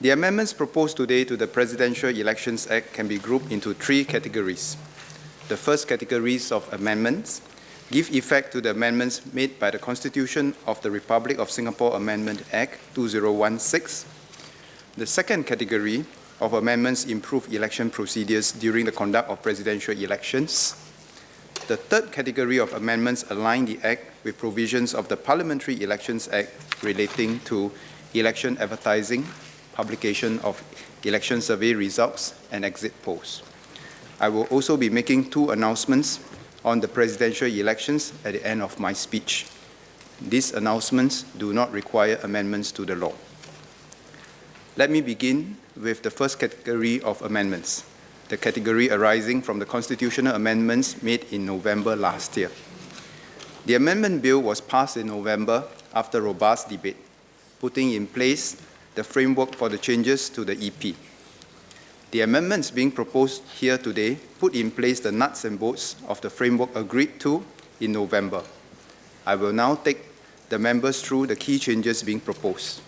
The amendments proposed today to the Presidential Elections Act can be grouped into three categories. The first categories of amendments give effect to the amendments made by the Constitution of the Republic of Singapore Amendment Act 2016. The second category of amendments improve election procedures during the conduct of presidential elections. The third category of amendments align the Act with provisions of the Parliamentary Elections Act relating to election advertising, publication of election survey results, and exit polls. I will also be making two announcements on the presidential elections at the end of my speech. These announcements do not require amendments to the law. Let me begin with the first category of amendments, the category arising from the constitutional amendments made in November last year. The amendment bill was passed in November after robust debate, putting in place the framework for the changes to the EP. The amendments being proposed here today put in place the nuts and bolts of the framework agreed to in November. I will now take the members through the key changes being proposed.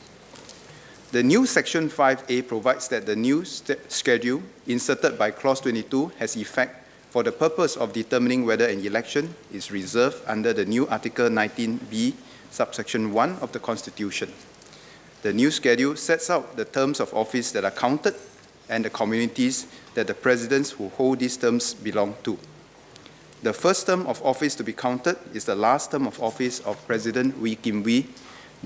The new Section 5A provides that the new schedule inserted by Clause 22 has effect for the purpose of determining whether an election is reserved under the new Article 19B, subsection 1 of the Constitution. The new schedule sets out the terms of office that are counted and the communities that the presidents who hold these terms belong to. The first term of office to be counted is the last term of office of President Wee Kim Wee,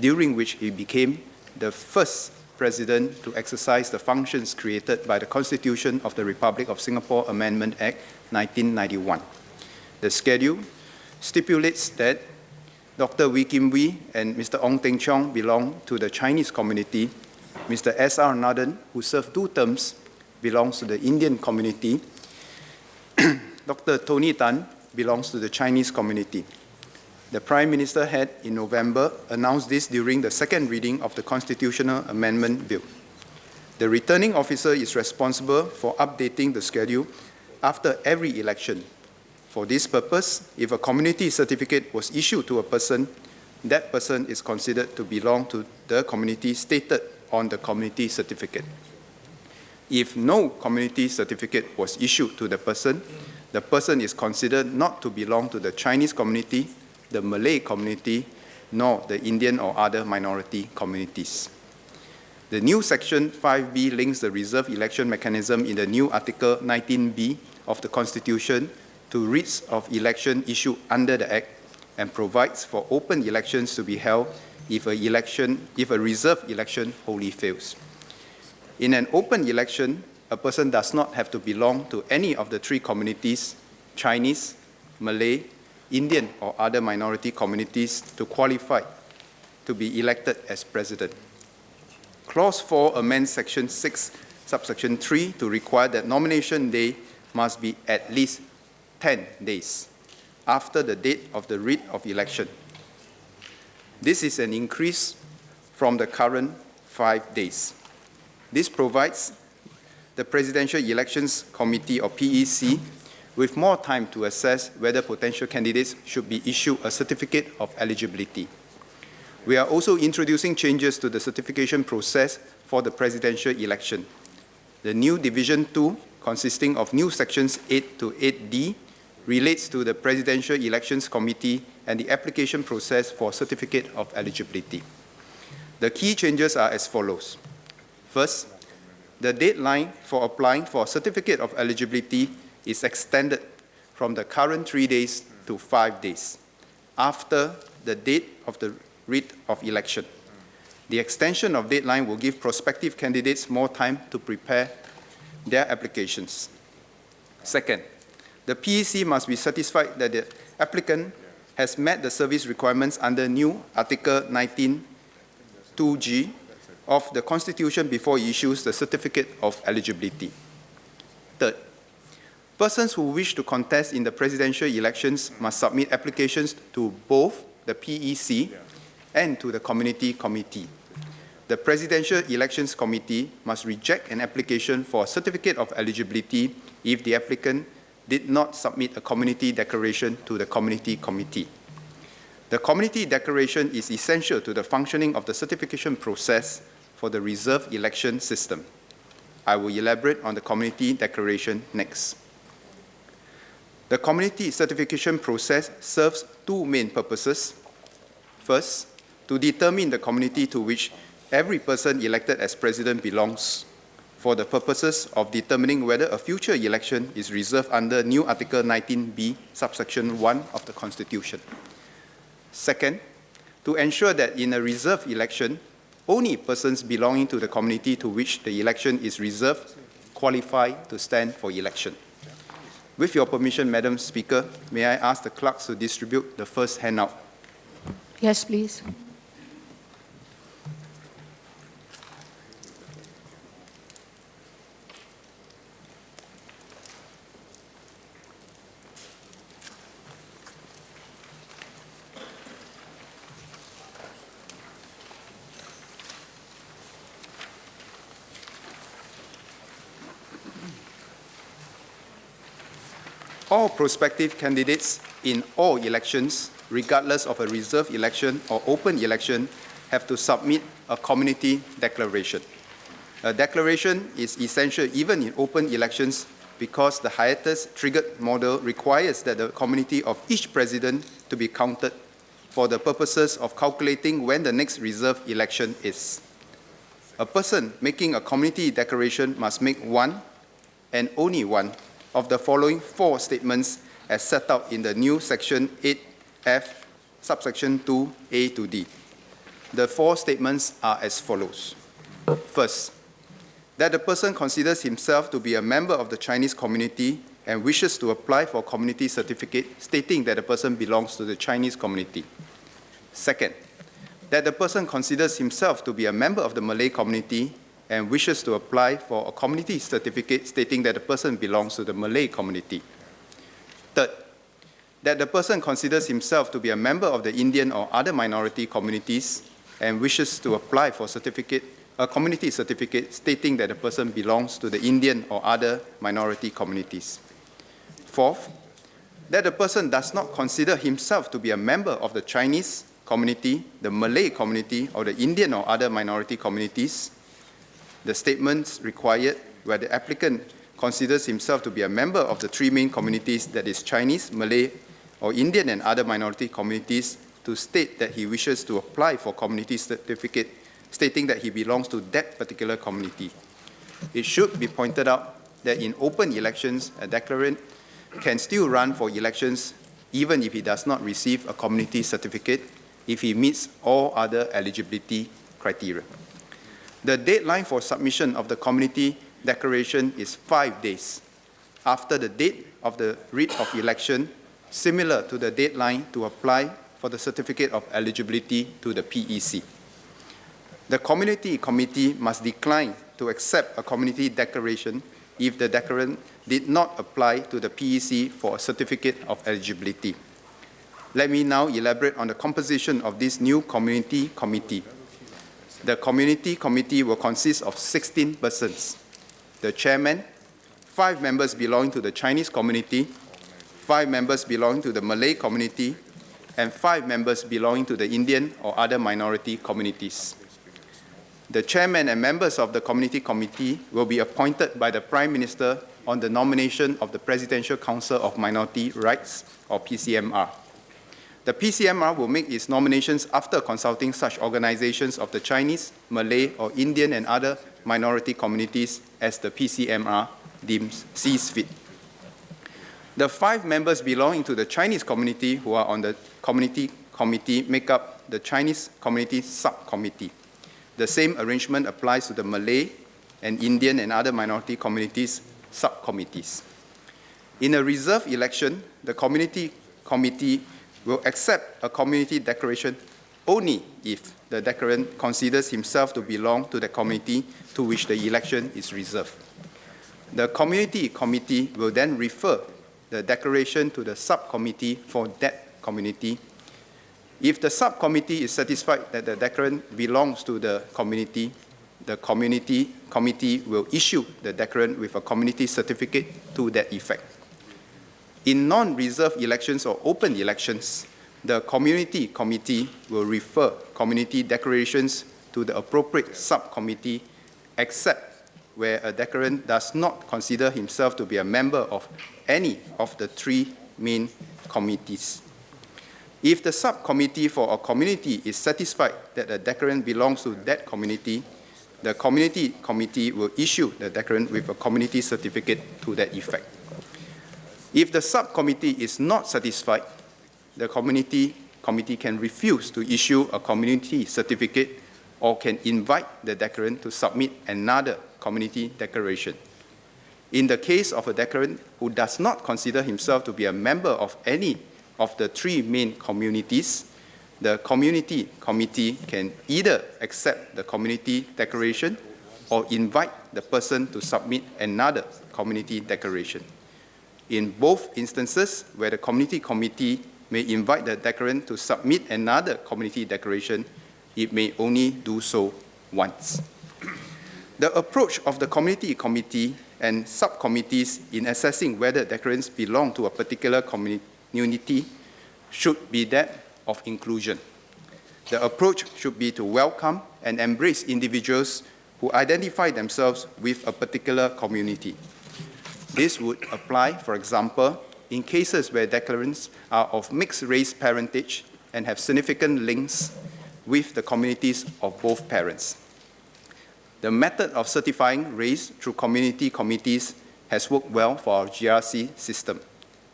during which he became the first president to exercise the functions created by the Constitution of the Republic of Singapore Amendment Act 1991. The schedule stipulates that Dr. Wee Kim Wee and Mr. Ong Teng Cheong belong to the Chinese community. Mr. S.R. Nathan, who served 2 terms, belongs to the Indian community. Dr. Tony Tan belongs to the Chinese community. The Prime Minister had, in November, announced this during the second reading of the Constitutional Amendment Bill. The returning officer is responsible for updating the schedule after every election. For this purpose, if a community certificate was issued to a person, that person is considered to belong to the community stated on the community certificate. If no community certificate was issued to the person is considered not to belong to the Chinese community, the Malay community, nor the Indian or other minority communities. The new Section 5B links the reserve election mechanism in the new Article 19B of the Constitution to writs of election issued under the Act and provides for open elections to be held if a reserve election wholly fails. In an open election, a person does not have to belong to any of the 3 communities, Chinese, Malay, Indian or other minority communities, to qualify to be elected as president. Clause 4 amends Section 6, subsection 3 to require that nomination day must be at least 10 days after the date of the writ of election. This is an increase from the current 5 days. This provides the Presidential Elections Committee, or PEC, with more time to assess whether potential candidates should be issued a certificate of eligibility. We are also introducing changes to the certification process for the presidential election. The new Division 2, consisting of new sections 8 to 8D, relates to the Presidential Elections Committee and the application process for certificate of eligibility. The key changes are as follows. First, the deadline for applying for a certificate of eligibility is extended from the current 3 days to 5 days after the date of the writ of election. The extension of deadline will give prospective candidates more time to prepare their applications. Second, the PEC must be satisfied that the applicant has met the service requirements under new Article 19(2)(g) of the Constitution before he issues the certificate of eligibility. Third, persons who wish to contest in the presidential elections must submit applications to both the PEC and to the Community Committee. The Presidential Elections Committee must reject an application for a certificate of eligibility if the applicant did not submit a community declaration to the Community Committee. The community declaration is essential to the functioning of the certification process for the reserve election system. I will elaborate on the community declaration next. The community certification process serves two main purposes. First, to determine the community to which every person elected as president belongs, for the purposes of determining whether a future election is reserved under new Article 19B, subsection 1 of the Constitution. Second, to ensure that in a reserved election, only persons belonging to the community to which the election is reserved qualify to stand for election. With your permission, Madam Speaker, may I ask the clerks to distribute the first handout? Yes, please. All prospective candidates in all elections, regardless of a reserved election or open election, have to submit a community declaration. A declaration is essential even in open elections because the hiatus triggered model requires that the community of each president to be counted for the purposes of calculating when the next reserved election is. A person making a community declaration must make one and only one of the following four statements as set out in the new section 8F, subsection 2A to D. The four statements are as follows. First, that the person considers himself to be a member of the Chinese community and wishes to apply for a community certificate stating that the person belongs to the Chinese community. Second, that the person considers himself to be a member of the Malay community and wishes to apply for a community certificate stating that the person belongs to the Malay community. Third, that the person considers himself to be a member of the Indian or other minority communities and wishes to apply for a community certificate stating that the person belongs to the Indian or other minority communities. Fourth, that the person does not consider himself to be a member of the Chinese community, the Malay community, or the Indian or other minority communities. The statements required where the applicant considers himself to be a member of the three main communities, that is Chinese, Malay, or Indian and other minority communities, to state that he wishes to apply for community certificate stating that he belongs to that particular community. It should be pointed out that in open elections, a declarant can still run for elections even if he does not receive a community certificate if he meets all other eligibility criteria. The deadline for submission of the community declaration is 5 days after the date of the writ of election, similar to the deadline to apply for the certificate of eligibility to the PEC. The community committee must decline to accept a community declaration if the declarant did not apply to the PEC for a certificate of eligibility. Let me now elaborate on the composition of this new community committee. The community committee will consist of 16 persons. The chairman, 5 members belonging to the Chinese community, 5 members belonging to the Malay community, and 5 members belonging to the Indian or other minority communities. The chairman and members of the community committee will be appointed by the Prime Minister on the nomination of the Presidential Council of Minority Rights, or PCMR. The PCMR will make its nominations after consulting such organizations of the Chinese, Malay, or Indian and other minority communities as the PCMR sees fit. The 5 members belonging to the Chinese community who are on the community committee make up the Chinese community subcommittee. The same arrangement applies to the Malay and Indian and other minority communities subcommittees. In a reserved election, the community committee will accept a community declaration only if the declarant considers himself to belong to the community to which the election is reserved. The community committee will then refer the declaration to the subcommittee for that community. If the subcommittee is satisfied that the declarant belongs to the community committee will issue the declarant with a community certificate to that effect. In non-reserved elections or open elections, the community committee will refer community declarations to the appropriate subcommittee, except where a declarant does not consider himself to be a member of any of the three main committees. If the subcommittee for a community is satisfied that the declarant belongs to that community, the community committee will issue the declarant with a community certificate to that effect. If the subcommittee is not satisfied, the community committee can refuse to issue a community certificate or can invite the declarant to submit another community declaration. In the case of a declarant who does not consider himself to be a member of any of the three main communities, the community committee can either accept the community declaration or invite the person to submit another community declaration. In both instances where the community committee may invite the declarant to submit another community declaration, it may only do so once. The approach of the community committee and subcommittees in assessing whether declarants belong to a particular community should be that of inclusion. The approach should be to welcome and embrace individuals who identify themselves with a particular community. This would apply, for example, in cases where declarants are of mixed-race parentage and have significant links with the communities of both parents. The method of certifying race through community committees has worked well for our GRC system.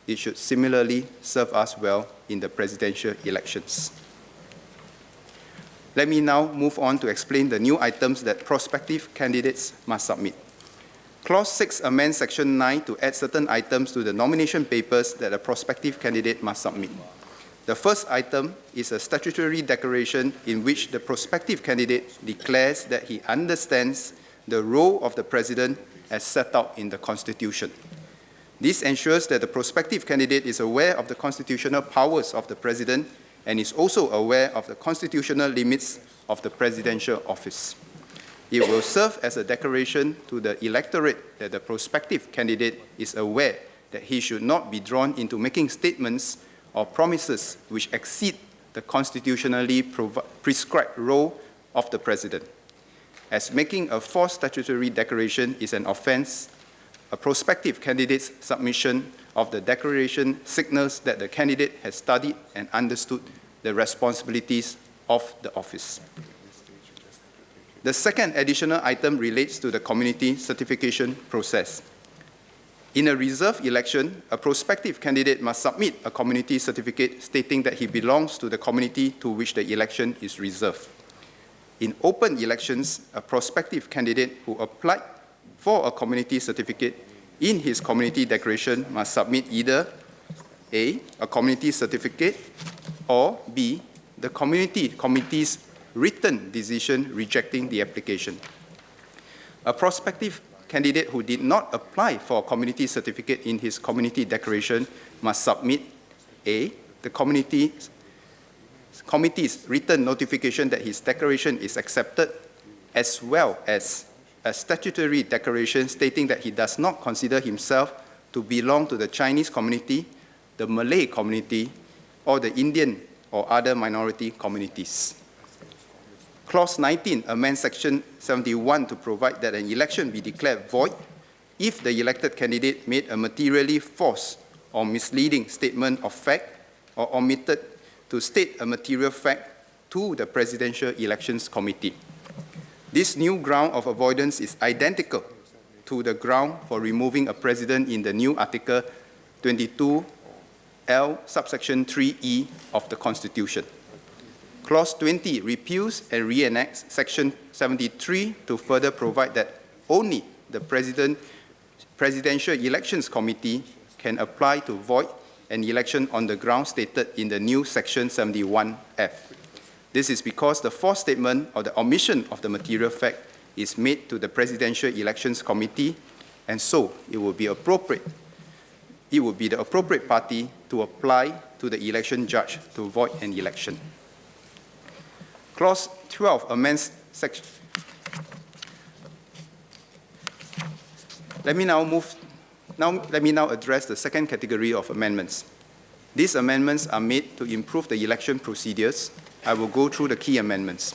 It should similarly serve us well in the presidential elections. Let me now move on to explain the new items that prospective candidates must submit. Clause 6 amends Section 9 to add certain items to the nomination papers that a prospective candidate must submit. The first item is a statutory declaration in which the prospective candidate declares that he understands the role of the President as set out in the Constitution. This ensures that the prospective candidate is aware of the constitutional powers of the President and is also aware of the constitutional limits of the presidential office. It will serve as a declaration to the electorate that the prospective candidate is aware that he should not be drawn into making statements or promises which exceed the constitutionally prescribed role of the President. As making a false statutory declaration is an offense, a prospective candidate's submission of the declaration signals that the candidate has studied and understood the responsibilities of the office. The second additional item relates to the community certification process. In a reserved election, a prospective candidate must submit a community certificate stating that he belongs to the community to which the election is reserved. In open elections, a prospective candidate who applied for a community certificate in his community declaration must submit either A, a community certificate, or B, the community committee's written decision rejecting the application. A prospective candidate who did not apply for a community certificate in his community declaration must submit A, the committee's written notification that his declaration is accepted, as well as a statutory declaration stating that he does not consider himself to belong to the Chinese community, the Malay community, or the Indian or other minority communities. Clause 19 amends Section 71 to provide that an election be declared void if the elected candidate made a materially false or misleading statement of fact or omitted to state a material fact to the Presidential Elections Committee. This new ground of avoidance is identical to the ground for removing a president in the new Article 22L subsection 3E of the Constitution. Clause 20 repeals and reenacts Section 73 to further provide that only the Presidential Elections Committee can apply to void an election on the ground stated in the new Section 71F. This is because the false statement or the omission of the material fact is made to the Presidential Elections Committee, and so it will be appropriate. It would be the appropriate party to apply to the election judge to void an election. Clause 12 amends section. Let me now address the second category of amendments. These amendments are made to improve the election procedures. I will go through the key amendments.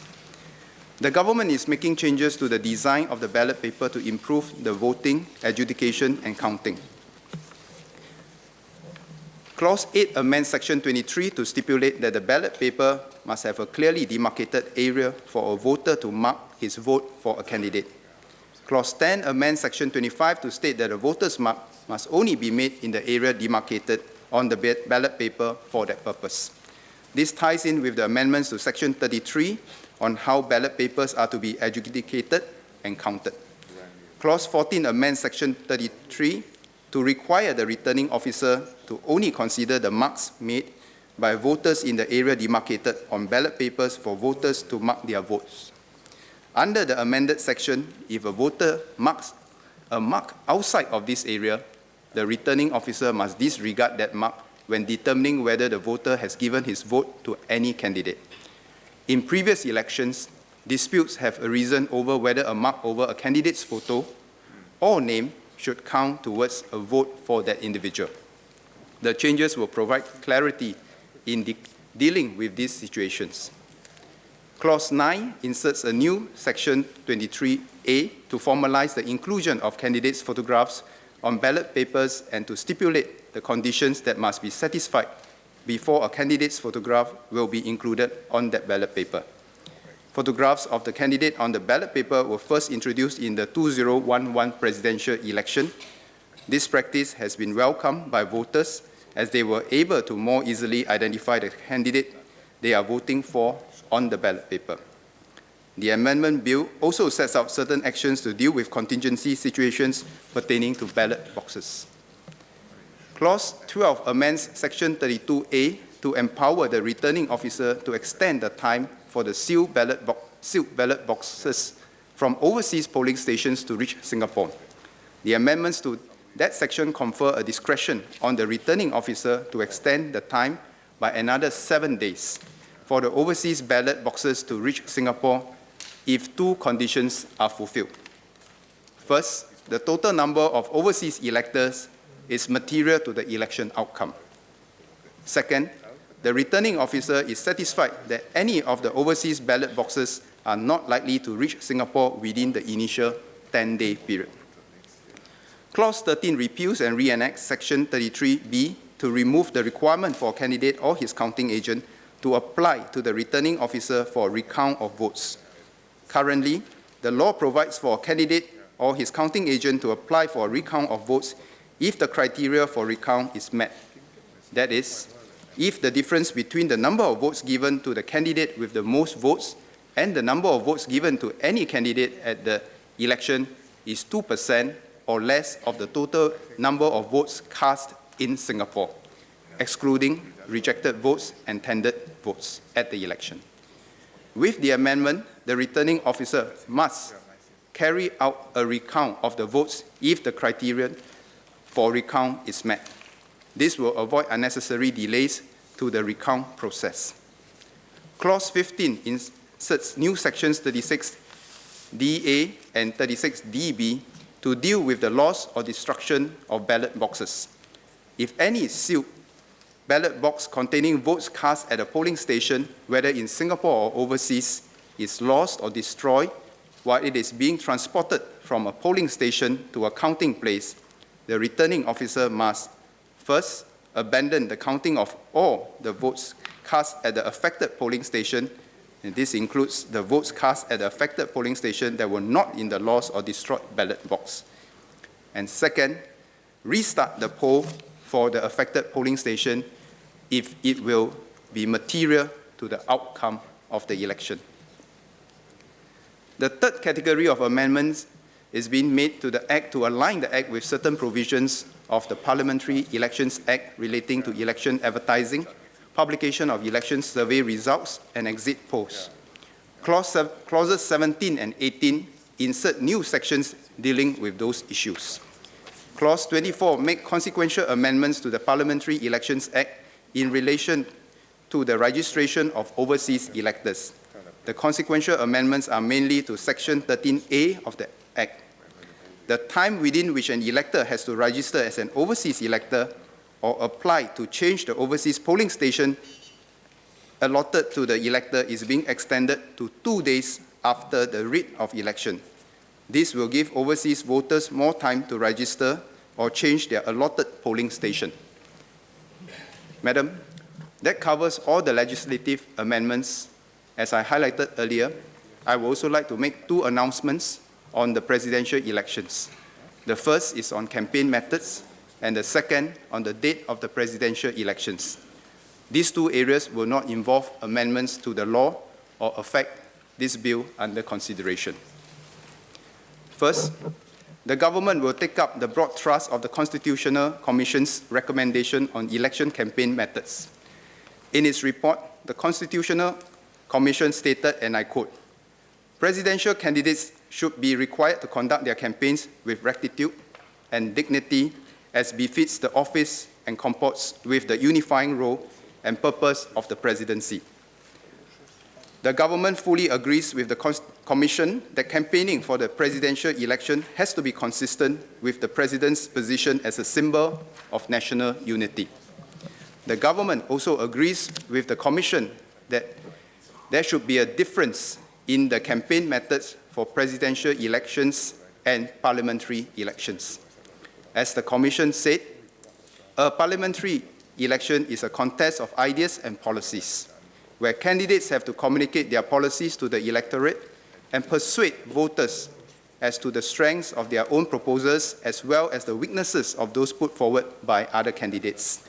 The government is making changes to the design of the ballot paper to improve the voting, adjudication, and counting. Clause 8 amends Section 23 to stipulate that the ballot paper must have a clearly demarcated area for a voter to mark his vote for a candidate. Clause 10 amends Section 25 to state that a voter's mark must only be made in the area demarcated on the ballot paper for that purpose. This ties in with the amendments to Section 33 on how ballot papers are to be adjudicated and counted. Clause 14 amends Section 33 to require the returning officer to only consider the marks made by voters in the area demarcated on ballot papers for voters to mark their votes. Under the amended section, if a voter marks a mark outside of this area, the returning officer must disregard that mark when determining whether the voter has given his vote to any candidate. In previous elections, disputes have arisen over whether a mark over a candidate's photo or name should count towards a vote for that individual. The changes will provide clarity in dealing with these situations. Clause 9 inserts a new Section 23A to formalize the inclusion of candidates' photographs on ballot papers and to stipulate the conditions that must be satisfied before a candidate's photograph will be included on that ballot paper. Photographs of the candidate on the ballot paper were first introduced in the 2011 presidential election. This practice has been welcomed by voters as they were able to more easily identify the candidate they are voting for on the ballot paper. The amendment bill also sets out certain actions to deal with contingency situations pertaining to ballot boxes. Clause 12 amends Section 32A to empower the returning officer to extend the time for the sealed ballot boxes from overseas polling stations to reach Singapore. The amendments to that section confer a discretion on the returning officer to extend the time by another 7 days for the overseas ballot boxes to reach Singapore if two conditions are fulfilled. First, the total number of overseas electors is material to the election outcome. Second, the returning officer is satisfied that any of the overseas ballot boxes are not likely to reach Singapore within the initial 10-day period. Clause 13 repeals and reenacts Section 33B to remove the requirement for a candidate or his counting agent to apply to the returning officer for a recount of votes. Currently, the law provides for a candidate or his counting agent to apply for a recount of votes if the criteria for recount is met. That is, if the difference between the number of votes given to the candidate with the most votes and the number of votes given to any candidate at the election is 2% or less of the total number of votes cast in Singapore, excluding rejected votes and tendered votes at the election. With the amendment, the returning officer must carry out a recount of the votes if the criterion for recount is met. This will avoid unnecessary delays to the recount process. Clause 15 inserts new sections 36DA and 36DB to deal with the loss or destruction of ballot boxes. If any sealed ballot box containing votes cast at a polling station, whether in Singapore or overseas, is lost or destroyed while it is being transported from a polling station to a counting place, the returning officer must first abandon the counting of all the votes cast at the affected polling station, and this includes the votes cast at the affected polling station that were not in the lost or destroyed ballot box. And second, restart the poll for the affected polling station if it will be material to the outcome of the election. The third category of amendments is being made to the Act to align the Act with certain provisions of the Parliamentary Elections Act relating to election advertising, publication of election survey results, and exit polls. Clauses 17 and 18 insert new sections dealing with those issues. Clause 24 make consequential amendments to the Parliamentary Elections Act in relation to the registration of overseas electors. The consequential amendments are mainly to Section 13A of the Act. The time within which an elector has to register as an overseas elector or apply to change the overseas polling station allotted to the elector is being extended to 2 days after the writ of election. This will give overseas voters more time to register or change their allotted polling station. Madam, that covers all the legislative amendments. As I highlighted earlier, I would also like to make 2 announcements on the presidential elections. The first is on campaign methods, and the second on the date of the presidential elections. These 2 areas will not involve amendments to the law or affect this bill under consideration. First, the government will take up the broad thrust of the Constitutional Commission's recommendation on election campaign methods. In its report, the Constitutional Commission stated, and I quote, "Presidential candidates should be required to conduct their campaigns with rectitude and dignity as befits the office and comports with the unifying role and purpose of the presidency." The government fully agrees with the Commission that campaigning for the presidential election has to be consistent with the President's position as a symbol of national unity. The government also agrees with the Commission that there should be a difference in the campaign methods for presidential elections and parliamentary elections. As the Commission said, a parliamentary election is a contest of ideas and policies, where candidates have to communicate their policies to the electorate and persuade voters as to the strengths of their own proposals as well as the weaknesses of those put forward by other candidates.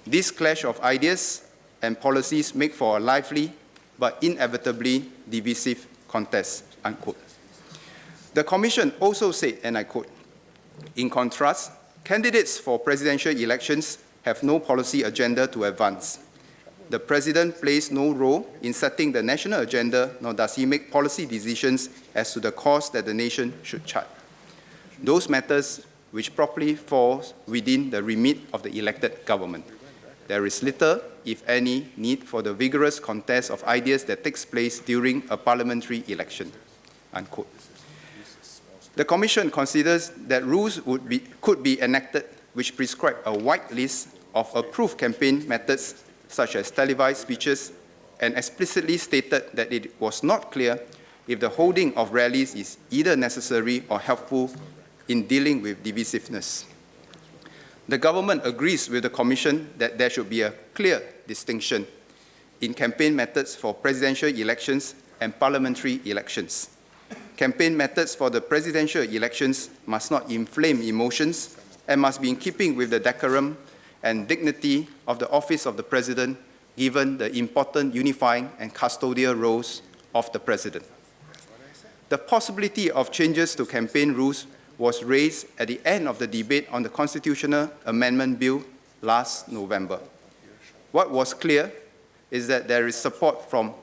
This clash of ideas and policies make for a lively but inevitably divisive contest, unquote. The Commission also said, and I quote, "In contrast, candidates for presidential elections have no policy agenda to advance. The President plays no role in setting the national agenda, nor does he make policy decisions as to the course that the nation should chart. Those matters which properly fall within the remit of the elected government. There is little, if any, need for the vigorous contest of ideas that takes place during a parliamentary election," unquote. The Commission considers that rules could be enacted which prescribe a wide list of approved campaign methods such as televised speeches, and explicitly stated that it was not clear if the holding of rallies is either necessary or helpful in dealing with divisiveness. The government agrees with the Commission that there should be a clear distinction in campaign methods for presidential elections and parliamentary elections. Campaign methods for the presidential elections must not inflame emotions and must be in keeping with the decorum and dignity of the office of the President, given the important unifying and custodial roles of the President. The possibility of changes to campaign rules was raised at the end of the debate on the Constitutional Amendment Bill last November. What was clear is that there is support from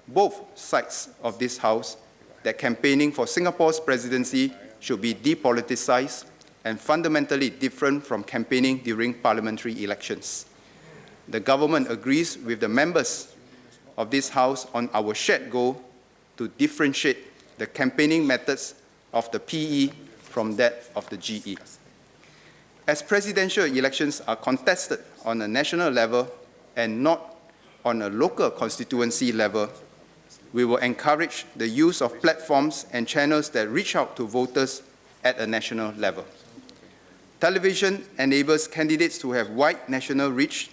both sides of this House that campaigning for Singapore's presidency should be depoliticized and fundamentally different from campaigning during parliamentary elections. The government agrees with the members of this House on our shared goal to differentiate the campaigning methods of the PE from that of the GE. As presidential elections are contested on a national level and not on a local constituency level, we will encourage the use of platforms and channels that reach out to voters at a national level. Television enables candidates to have wide national reach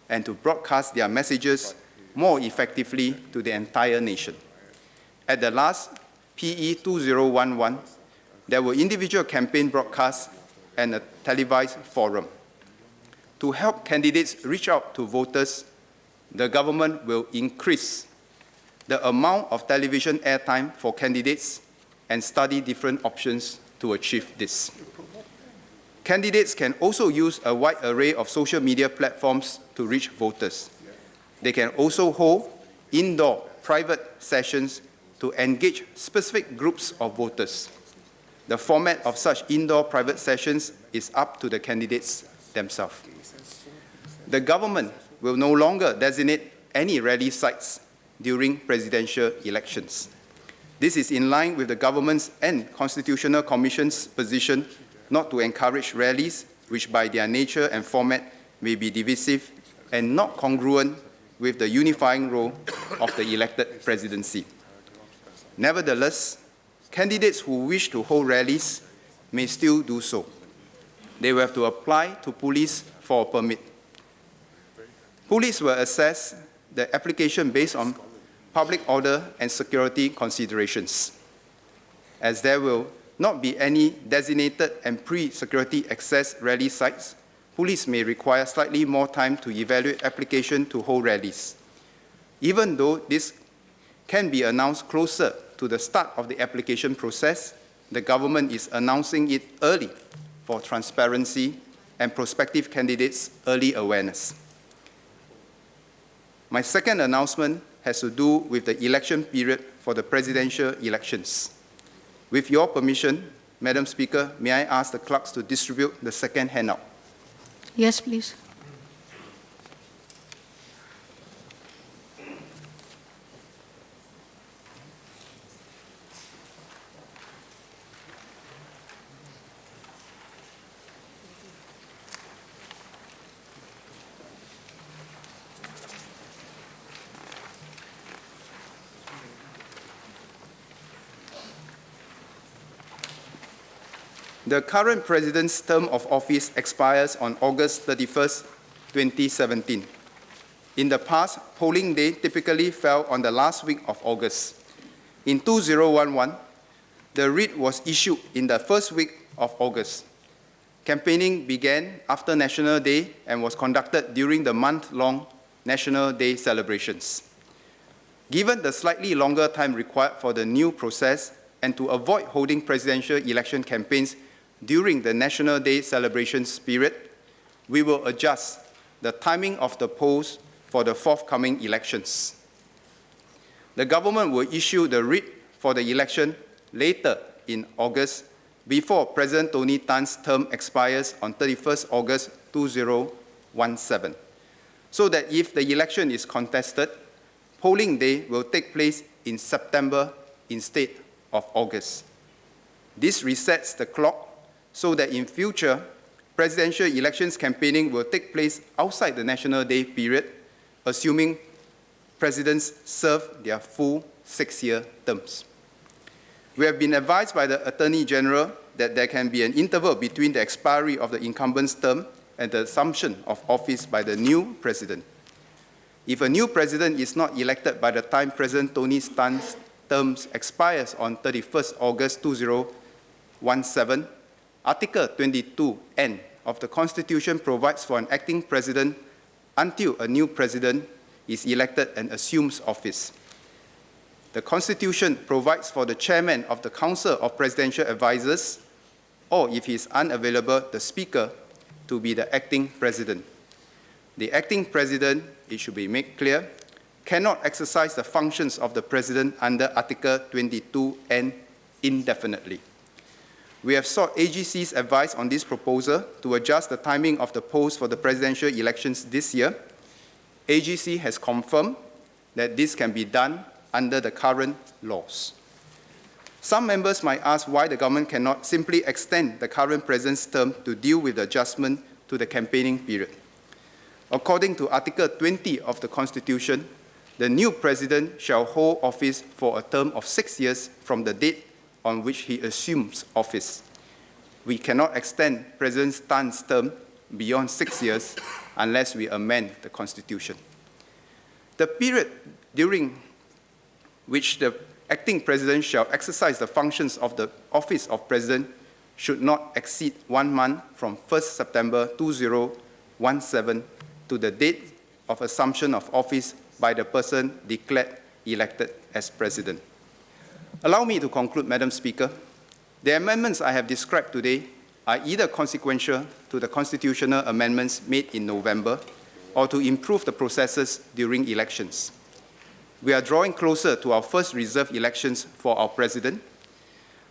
and to broadcast their messages more effectively to the entire nation. At the last PE 2011, there were individual campaign broadcasts and a televised forum. To help candidates reach out to voters, the government will increase the amount of television airtime for candidates and study different options to achieve this. Candidates can also use a wide array of social media platforms to reach voters. They can also hold indoor private sessions to engage specific groups of voters. The format of such indoor private sessions is up to the candidates themselves. The government will no longer designate any rally sites during presidential elections. This is in line with the government's and Constitutional Commission's position not to encourage rallies which by their nature and format may be divisive and not congruent with the unifying role of the elected presidency. Nevertheless, candidates who wish to hold rallies may still do so. They will have to apply to police for a permit. Police will assess the application based on public order and security considerations. As there will not be any designated and pre-security access rally sites, police may require slightly more time to evaluate application to hold rallies. Even though this can be announced closer to the start of the application process, the government is announcing it early for transparency and prospective candidates' early awareness. My second announcement has to do with the election period for the presidential elections. With your permission, Madam Speaker, may I ask the clerks to distribute the second handout? Yes, please. The current President's term of office expires on August 31st, 2017. In the past, polling day typically fell on the last week of August. In 2011, the writ was issued in the first week of August. Campaigning began after National Day and was conducted during the month-long National Day celebrations. Given the slightly longer time required for the new process and to avoid holding presidential election campaigns during the National Day celebrations period, we will adjust the timing of the polls for the forthcoming elections. The government will issue the writ for the election later in August, before President Tony Tan's term expires on 31st August 2017, so that if the election is contested, polling day will take place in September instead of August. This resets the clock so that in future, presidential elections campaigning will take place outside the National Day period, assuming presidents serve their full 6-year terms. We have been advised by the Attorney General that there can be an interval between the expiry of the incumbent's term and the assumption of office by the new president. If a new president is not elected by the time President Tony Tan's term expires on 31st August 2017, Article 22(n) of the Constitution provides for an acting president until a new president is elected and assumes office. The Constitution provides for the chairman of the Council of Presidential Advisers, or if he is unavailable, the Speaker, to be the acting president. The acting president, it should be made clear, cannot exercise the functions of the president under Article 22(n) indefinitely. We have sought AGC's advice on this proposal to adjust the timing of the polls for the presidential elections this year. AGC has confirmed that this can be done under the current laws. Some members might ask why the government cannot simply extend the current president's term to deal with the adjustment to the campaigning period. According to Article 20 of the Constitution, the new president shall hold office for a term of 6 years from the date on which he assumes office. We cannot extend President Tan's term beyond 6 years unless we amend the Constitution. The period during which the acting president shall exercise the functions of the office of president should not exceed 1 month from 1st September 2017 to the date of assumption of office by the person declared elected as president. Allow me to conclude, Madam Speaker. The amendments I have described today are either consequential to the constitutional amendments made in November or to improve the processes during elections. We are drawing closer to our first reserve elections for our president.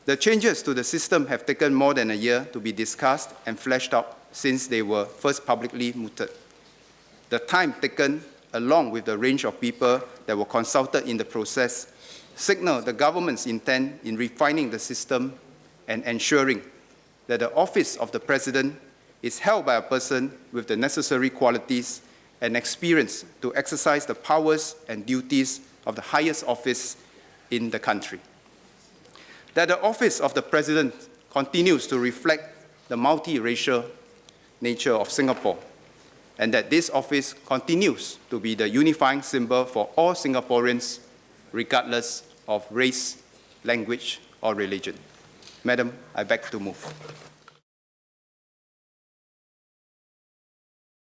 The changes to the system have taken more than a year to be discussed and fleshed out since they were first publicly mooted. The time taken, along with the range of people that were consulted in the process, signal the government's intent in refining the system and ensuring that the office of the president is held by a person with the necessary qualities and experience to exercise the powers and duties of the highest office in the country. that the office of the President continues to reflect the multiracial nature of Singapore, and that this office continues to be the unifying symbol for all Singaporeans, regardless of race, language, or religion. Madam, I beg to move.